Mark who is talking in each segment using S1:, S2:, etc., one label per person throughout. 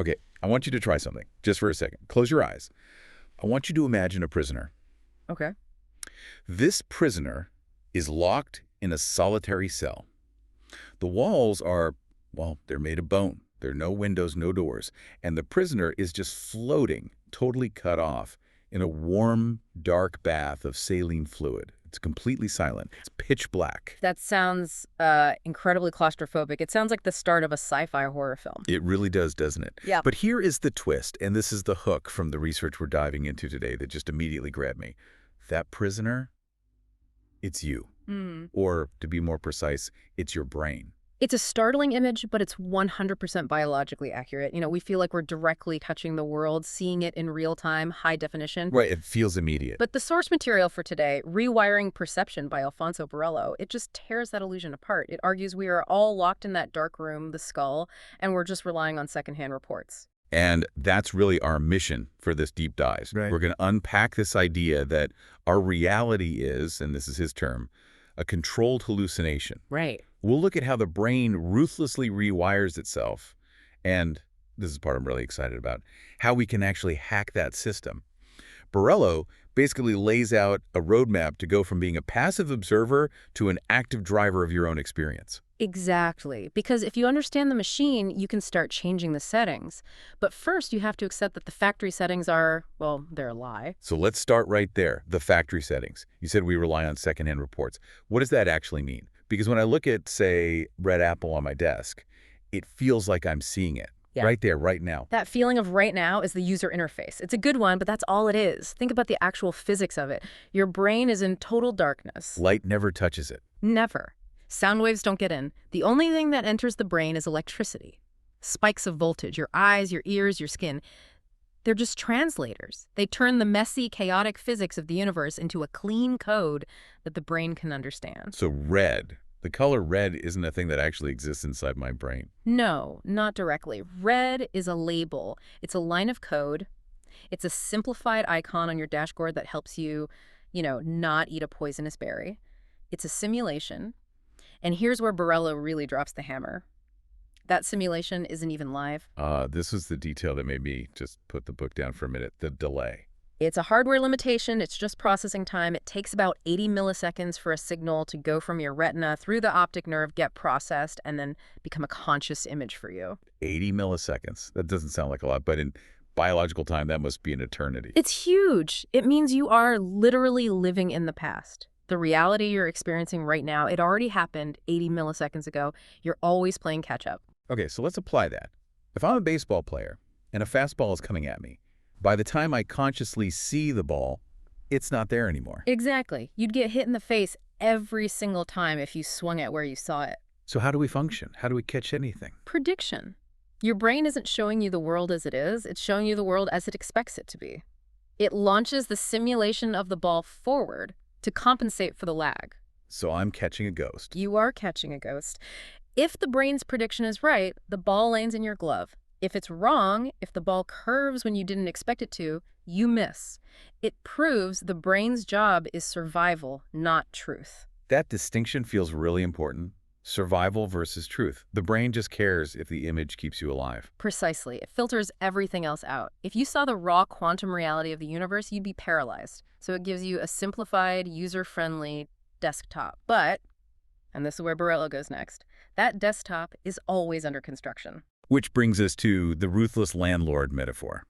S1: Okay, I want you to try something, just for a second. Close your eyes. I want you to imagine a prisoner.
S2: Okay.
S1: This prisoner is locked in a solitary cell. The walls are, well, they're made of bone. There are no windows, no doors. And the prisoner is just floating, totally cut off, in a warm, dark bath of saline fluid. It's completely silent. It's pitch black.
S2: That sounds incredibly claustrophobic. It sounds like the start of a sci-fi horror film.
S1: It really does, doesn't it?
S2: Yeah.
S1: But here is the twist, and this is the hook from the research we're diving into today that just immediately grabbed me. That prisoner, it's you. Or, to be more precise, it's your brain.
S2: It's a startling image, but it's 100% biologically accurate. You know, we feel like we're directly touching the world, seeing it in real time, high definition.
S1: Right, it feels immediate.
S2: But the source material for today, Rewiring Perception by Alfonso Borello, it just tears that illusion apart. It argues we are all locked in that dark room, the skull, and we're just relying on secondhand reports.
S1: And that's really our mission for this deep dive.
S3: Right.
S1: We're going to unpack this idea that our reality is, and this is his term, a controlled hallucination.
S2: Right.
S1: We'll look at how the brain ruthlessly rewires itself, and this is the part I'm really excited about, how we can actually hack that system. Borello basically lays out a roadmap to go from being a passive observer to an active driver of your own experience.
S2: Exactly. Because if you understand the machine, you can start changing the settings. But first, you have to accept that the factory settings are, well, they're a lie.
S1: So let's start right there, the factory settings. You said we rely on secondhand reports. What does that actually mean? Because when I look at, say, red apple on my desk, it feels like I'm seeing it.
S2: Yeah.
S1: Right there, right now.
S2: That feeling of right now is the user interface. It's a good one, but that's all it is. Think about the actual physics of it. Your brain is in total darkness.
S1: Light never touches it.
S2: Never. Sound waves don't get in. The only thing that enters the brain is electricity. Spikes of voltage, your eyes, your ears, your skin. They're just translators. They turn the messy, chaotic physics of the universe into a clean code that the brain can understand.
S1: So red, the color red isn't a thing that actually exists inside my brain.
S2: No, not directly. Red is a label. It's a line of code. It's a simplified icon on your dashboard that helps you, not eat a poisonous berry. It's a simulation. And here's where Borello really drops the hammer. That simulation isn't even live.
S1: This was the detail that made me just put the book down for a minute, the delay.
S2: It's a hardware limitation. It's just processing time. It takes about 80 milliseconds for a signal to go from your retina through the optic nerve, get processed, and then become a conscious image for you.
S1: 80 milliseconds. That doesn't sound like a lot, but in biological time, that must be an eternity.
S2: It's huge. It means you are literally living in the past. The reality you're experiencing right now, it already happened 80 milliseconds ago. You're always playing catch up.
S1: Okay, so let's apply that. If I'm a baseball player and a fastball is coming at me, by the time I consciously see the ball, it's not there anymore.
S2: Exactly. You'd get hit in the face every single time if you swung at where you saw it.
S1: So how do we function? How do we catch anything?
S2: Prediction. Your brain isn't showing you the world as it is. It's showing you the world as it expects it to be. It launches the simulation of the ball forward to compensate for the lag.
S1: So I'm catching a ghost.
S2: You are catching a ghost. If the brain's prediction is right, the ball lands in your glove. If it's wrong, if the ball curves when you didn't expect it to, you miss. It proves the brain's job is survival, not truth.
S1: That distinction feels really important. Survival versus truth. The brain just cares if the image keeps you alive.
S2: Precisely. It filters everything else out. If you saw the raw quantum reality of the universe, you'd be paralyzed. So it gives you a simplified, user-friendly desktop. But, and this is where Borello goes next, that desktop is always under construction.
S1: Which brings us to the ruthless landlord metaphor.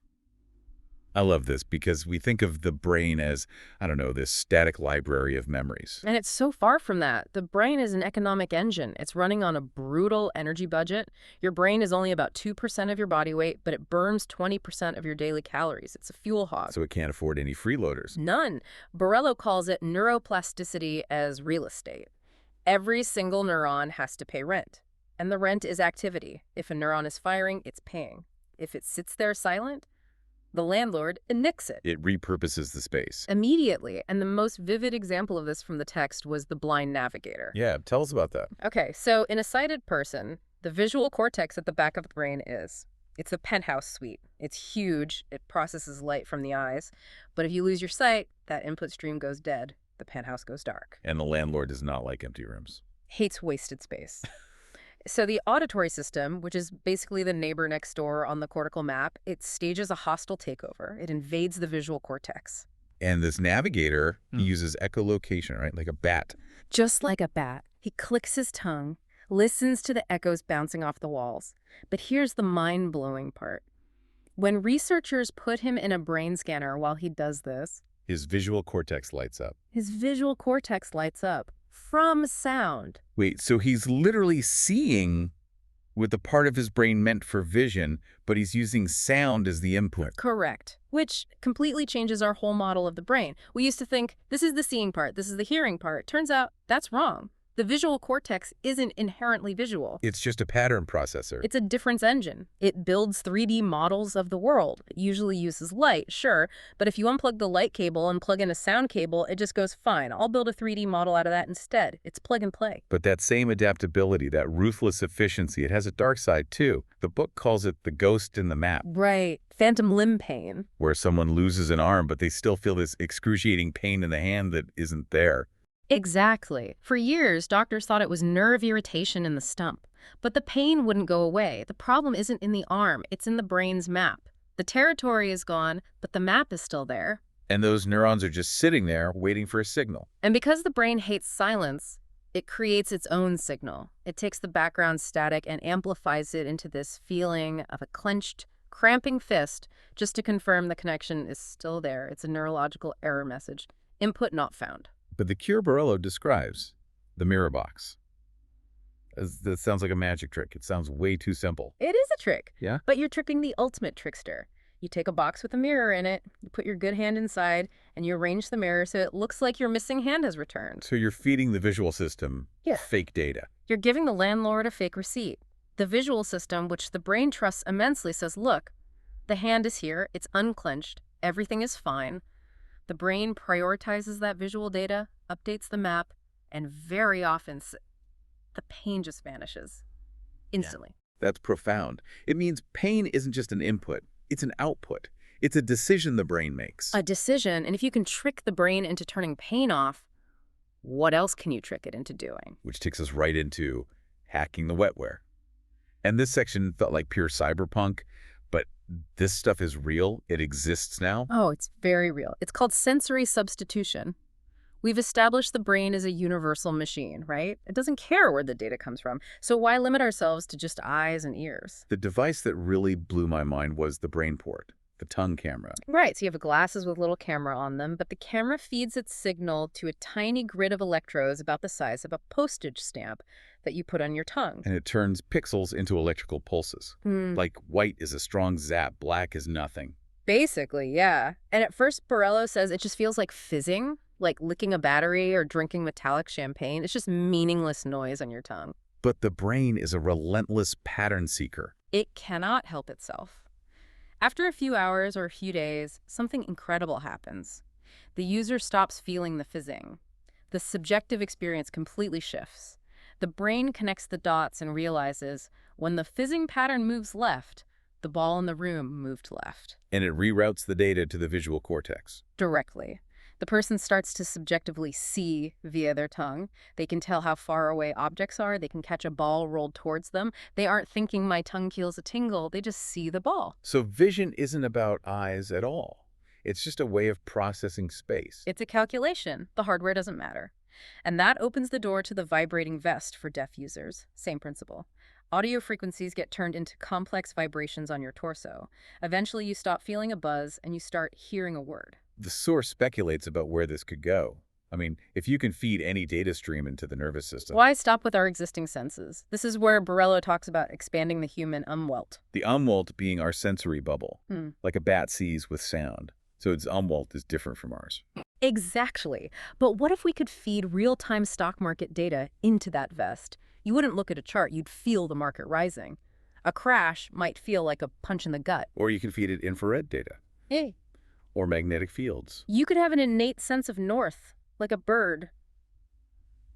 S1: I love this because we think of the brain as, this static library of memories.
S2: And it's so far from that. The brain is an economic engine. It's running on a brutal energy budget. Your brain is only about 2% of your body weight, but it burns 20% of your daily calories. It's a fuel hog.
S1: So it can't afford any freeloaders.
S2: None. Borello calls it neuroplasticity as real estate. Every single neuron has to pay rent. And the rent is activity. If a neuron is firing, it's paying. If it sits there silent, the landlord nix it.
S1: It repurposes the space.
S2: Immediately. And the most vivid example of this from the text was the blind navigator.
S1: Yeah, tell us about that.
S2: Okay, so in a sighted person, the visual cortex at the back of the brain it's a penthouse suite. It's huge. It processes light from the eyes. But if you lose your sight, that input stream goes dead. The penthouse goes dark.
S1: And the landlord does not like empty rooms.
S2: Hates wasted space. So the auditory system, which is basically the neighbor next door on the cortical map, it stages a hostile takeover. It invades the visual cortex.
S1: And this navigator, he uses echolocation, right? Like a bat.
S2: Just like a bat, he clicks his tongue, listens to the echoes bouncing off the walls. But here's the mind-blowing part. When researchers put him in a brain scanner while he does this,
S1: His visual cortex lights up.
S2: his visual cortex lights up from sound.
S1: Wait, so he's literally seeing with the part of his brain meant for vision, but he's using sound as the input.
S2: Correct. Which completely changes our whole model of the brain. We used to think, this is the seeing part, this is the hearing part. Turns out, that's wrong. The visual cortex isn't inherently visual.
S1: It's just a pattern processor.
S2: It's a difference engine. It builds 3D models of the world. It usually uses light, sure, but if you unplug the light cable and plug in a sound cable, it just goes, fine, I'll build a 3D model out of that instead. It's plug and play.
S1: But that same adaptability, that ruthless efficiency, it has a dark side too. The book calls it the ghost in the map,
S2: Right. Phantom limb pain.
S1: where someone loses an arm, but they still feel this excruciating pain in the hand that isn't there.
S2: Exactly. For years, doctors thought it was nerve irritation in the stump. But the pain wouldn't go away. The problem isn't in the arm, it's in the brain's map. The territory is gone, but the map is still there.
S1: And those neurons are just sitting there waiting for a signal.
S2: And because the brain hates silence, it creates its own signal. It takes the background static and amplifies it into this feeling of a clenched, cramping fist just to confirm the connection is still there. It's a neurological error message. Input not found.
S1: But the cure Borello describes, the mirror box. That sounds like a magic trick. It sounds way too simple.
S2: It is a trick.
S1: Yeah?
S2: But you're tricking the ultimate trickster. You take a box with a mirror in it, you put your good hand inside, and you arrange the mirror so it looks like your missing hand has returned.
S1: So you're feeding the visual system fake data.
S2: You're giving the landlord a fake receipt. The visual system, which the brain trusts immensely, says, look, the hand is here, it's unclenched, everything is fine. The brain prioritizes that visual data, updates the map, and very often the pain just vanishes instantly.
S1: Yeah. That's profound. It means pain isn't just an input, it's an output. It's a decision the brain makes.
S2: A decision, and if you can trick the brain into turning pain off, what else can you trick it into doing?
S1: Which takes us right into hacking the wetware. And this section felt like pure cyberpunk, but this stuff is real. It exists now.
S2: Oh, it's very real. It's called sensory substitution. We've established the brain as a universal machine, right? It doesn't care where the data comes from. So why limit ourselves to just eyes and ears?
S1: The device that really blew my mind was the brain port, the tongue camera.
S2: Right, so you have glasses with a little camera on them, but the camera feeds its signal to a tiny grid of electrodes about the size of a postage stamp that you put on your tongue.
S1: And it turns pixels into electrical pulses. Like white is a strong zap, black is nothing.
S2: Basically, yeah. And at first, Borello says it just feels like fizzing, like licking a battery or drinking metallic champagne. It's just meaningless noise on your tongue.
S1: But the brain is a relentless pattern seeker.
S2: It cannot help itself. After a few hours or a few days, something incredible happens. The user stops feeling the fizzing. The subjective experience completely shifts. The brain connects the dots and realizes when the fizzing pattern moves left, the ball in the room moved left.
S1: And it reroutes the data to the visual cortex.
S2: Directly. The person starts to subjectively see via their tongue. They can tell how far away objects are. They can catch a ball rolled towards them. They aren't thinking my tongue feels a tingle. They just see the ball.
S1: So vision isn't about eyes at all. It's just a way of processing space.
S2: It's a calculation. The hardware doesn't matter. And that opens the door to the vibrating vest for deaf users. Same principle. Audio frequencies get turned into complex vibrations on your torso. Eventually, you stop feeling a buzz and you start hearing a word.
S1: The source speculates about where this could go. I mean, if you can feed any data stream into the nervous system.
S2: Why stop with our existing senses? This is where Borello talks about expanding the human umwelt.
S1: The umwelt being our sensory bubble, like a bat sees with sound. So its umwelt is different from ours.
S2: Exactly. But what if we could feed real-time stock market data into that vest? You wouldn't look at a chart, you'd feel the market rising. A crash might feel like a punch in the gut.
S1: Or you can feed it infrared data.
S2: Hey.
S1: Or magnetic fields.
S2: You could have an innate sense of north, like a bird.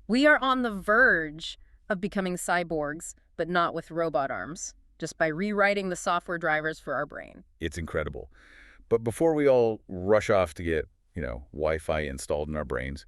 S2: We are on the verge of becoming cyborgs, but not with robot arms, just by rewriting the software drivers for our brain.
S1: It's incredible. But before we all rush off to get, Wi-Fi installed in our brains,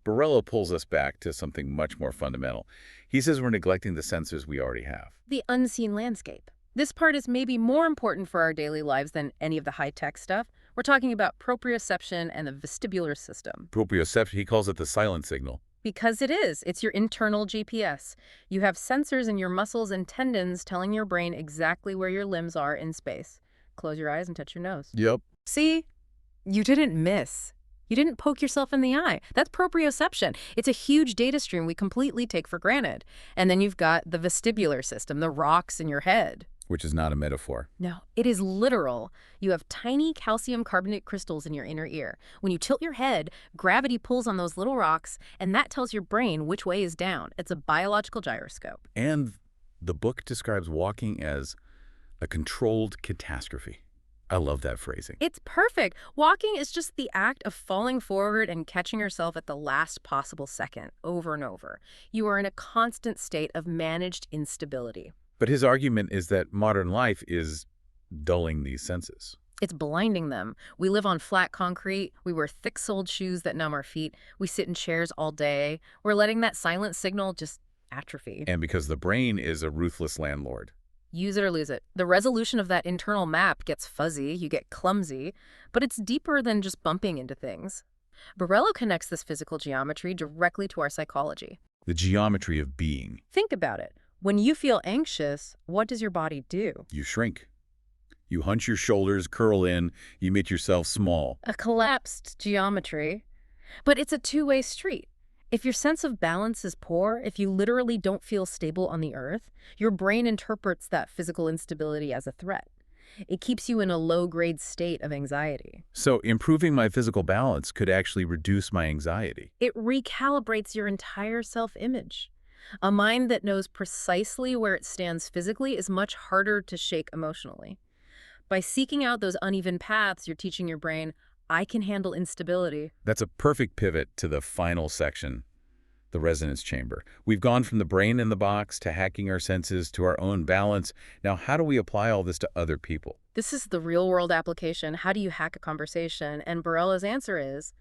S1: Borello pulls us back to something much more fundamental. He says we're neglecting the sensors we already have.
S2: The unseen landscape. This part is maybe more important for our daily lives than any of the high-tech stuff. We're talking about proprioception and the vestibular system.
S1: Proprioception, he calls it the silent signal.
S2: Because it is. It's your internal GPS. You have sensors in your muscles and tendons telling your brain exactly where your limbs are in space. Close your eyes and touch your nose.
S1: Yep.
S2: See? You didn't miss. You didn't poke yourself in the eye. That's proprioception. It's a huge data stream we completely take for granted. And then you've got the vestibular system, the rocks in your head.
S1: Which is not a metaphor.
S2: No, it is literal. You have tiny calcium carbonate crystals in your inner ear. When you tilt your head, gravity pulls on those little rocks, and that tells your brain which way is down. It's a biological gyroscope.
S1: And the book describes walking as a controlled catastrophe. I love that phrasing.
S2: It's perfect. Walking is just the act of falling forward and catching yourself at the last possible second, over and over. You are in a constant state of managed instability.
S1: But his argument is that modern life is dulling these senses.
S2: It's blinding them. We live on flat concrete. We wear thick-soled shoes that numb our feet. We sit in chairs all day. We're letting that silent signal just atrophy.
S1: And because the brain is a ruthless landlord.
S2: Use it or lose it. The resolution of that internal map gets fuzzy, you get clumsy, but it's deeper than just bumping into things. Borello connects this physical geometry directly to our psychology.
S1: The geometry of being.
S2: Think about it. When you feel anxious, what does your body do?
S1: You shrink. You hunch your shoulders, curl in, you make yourself small.
S2: A collapsed geometry. But it's a two-way street. If your sense of balance is poor, if you literally don't feel stable on the earth, your brain interprets that physical instability as a threat. It keeps you in a low-grade state of anxiety.
S1: So improving my physical balance could actually reduce my anxiety.
S2: It recalibrates your entire self-image. A mind that knows precisely where it stands physically is much harder to shake emotionally. By seeking out those uneven paths, you're teaching your brain, I can handle instability.
S1: That's a perfect pivot to the final section, the resonance chamber. We've gone from the brain in the box to hacking our senses to our own balance. Now, how do we apply all this to other people?
S2: This is the real-world application. How do you hack a conversation? And Borello's answer is,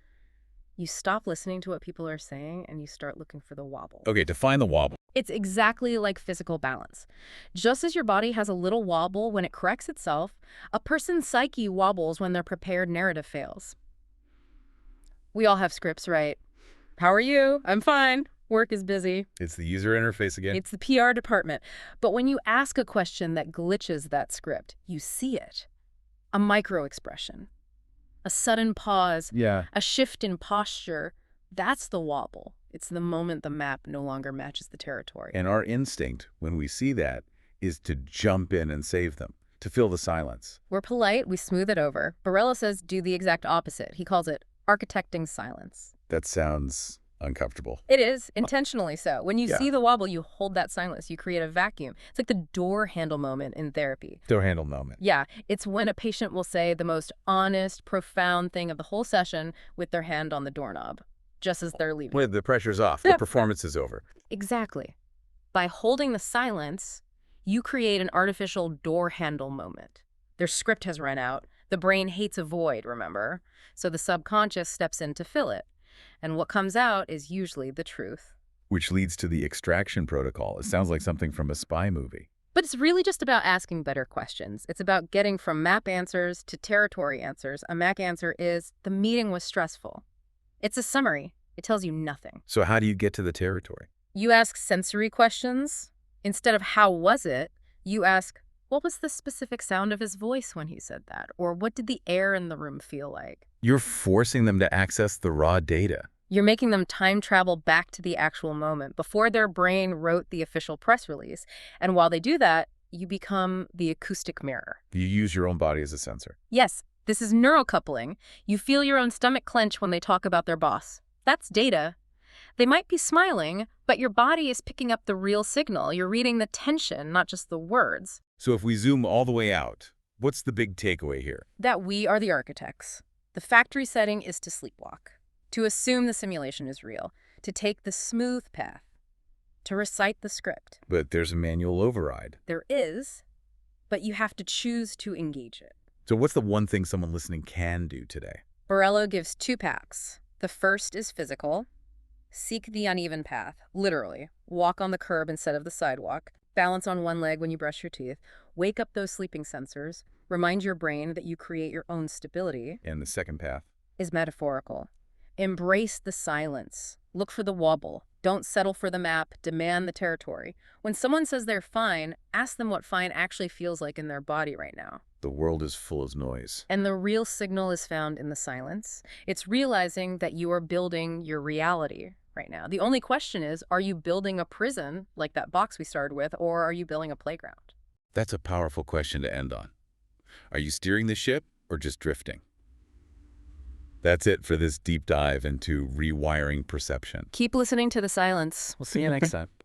S2: you stop listening to what people are saying and you start looking for the wobble.
S1: Okay, define the wobble.
S2: It's exactly like physical balance. Just as your body has a little wobble when it corrects itself, a person's psyche wobbles when their prepared narrative fails. We all have scripts, right? How are you? I'm fine. Work is busy.
S1: It's the user interface again.
S2: It's the PR department. But when you ask a question that glitches that script, you see it. A micro-expression. A sudden pause.
S1: Yeah.
S2: A shift in posture. That's the wobble. It's the moment the map no longer matches the territory.
S1: And our instinct, when we see that, is to jump in and save them, to fill the silence.
S2: We're polite, we smooth it over. Borello says do the exact opposite. He calls it architecting silence.
S1: That sounds uncomfortable.
S2: It is, intentionally so. When you
S1: Yeah.
S2: see the wobble, you hold that silence. You create a vacuum. It's like the door handle moment in therapy.
S1: Door handle moment.
S2: Yeah, it's when a patient will say the most honest, profound thing of the whole session with their hand on the doorknob, just as they're leaving.
S1: When the pressure's off, the performance is over.
S2: Exactly. By holding the silence, you create an artificial door handle moment. Their script has run out. The brain hates a void, remember? So the subconscious steps in to fill it. And what comes out is usually the truth.
S1: Which leads to the extraction protocol. It sounds like something from a spy movie.
S2: But it's really just about asking better questions. It's about getting from map answers to territory answers. A MAC answer is, the meeting was stressful. It's a summary. It tells you nothing.
S1: So how do you get to the territory?
S2: You ask sensory questions. Instead of how was it, you ask, what was the specific sound of his voice when he said that? Or what did the air in the room feel like?
S1: You're forcing them to access the raw data.
S2: You're making them time travel back to the actual moment before their brain wrote the official press release. And while they do that, you become the acoustic mirror.
S1: You use your own body as a sensor.
S2: Yes, this is neurocoupling. You feel your own stomach clench when they talk about their boss. That's data. They might be smiling, but your body is picking up the real signal. You're reading the tension, not just the words.
S1: So if we zoom all the way out, what's the big takeaway here?
S2: That we are the architects. The factory setting is to sleepwalk, to assume the simulation is real, to take the smooth path, to recite the script.
S1: But there's a manual override.
S2: There is, but you have to choose to engage it.
S1: So what's the one thing someone listening can do today?
S2: Borello gives 2 packs. The first is physical. Seek the uneven path, literally. Walk on the curb instead of the sidewalk. Balance on one leg when you brush your teeth. Wake up those sleeping sensors. Remind your brain that you create your own stability.
S1: And the second path?
S2: Is metaphorical. Embrace the silence. Look for the wobble. Don't settle for the map. Demand the territory. When someone says they're fine, ask them what fine actually feels like in their body right now.
S1: The world is full of noise.
S2: And the real signal is found in the silence. It's realizing that you are building your reality right now. The only question is, are you building a prison, like that box we started with, or are you building a playground?
S1: That's a powerful question to end on. Are you steering the ship or just drifting? That's it for this deep dive into rewiring perception.
S2: Keep listening to the silence.
S3: We'll see you next time.